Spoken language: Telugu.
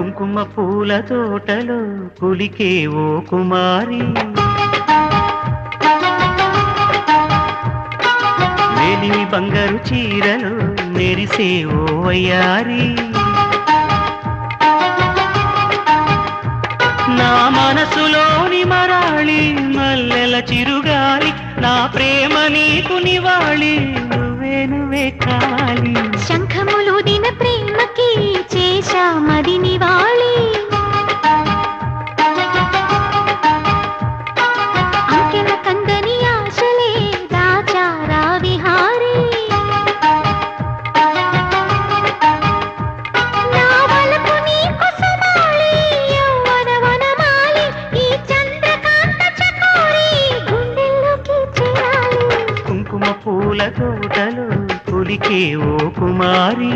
కుంకుమ పూల తోటలో కులికే ఓ కుమారి, మేలిమి బంగారు చీరలు మెరిసే ఓ వయ్యారి. నా మనసులోని మరాళి మల్లెల చిరుగాలి, నా ప్రేమ నీకు నివాళి, నువ్వే నువ్వే కాలి. శంఖములు దిన ప్రేమకి చేశా మది నివాళి, అంకెల కందని ఆశలే దాచారా విహారీ. నా వలపు నీకు సమాళి యౌవన వనమాలి, ఈ చంద్రకాంత చకోరి గుండెల్లోకి చేరాలి. కుంకుమ పూల తోటలో కులికే ఓ కుమారి.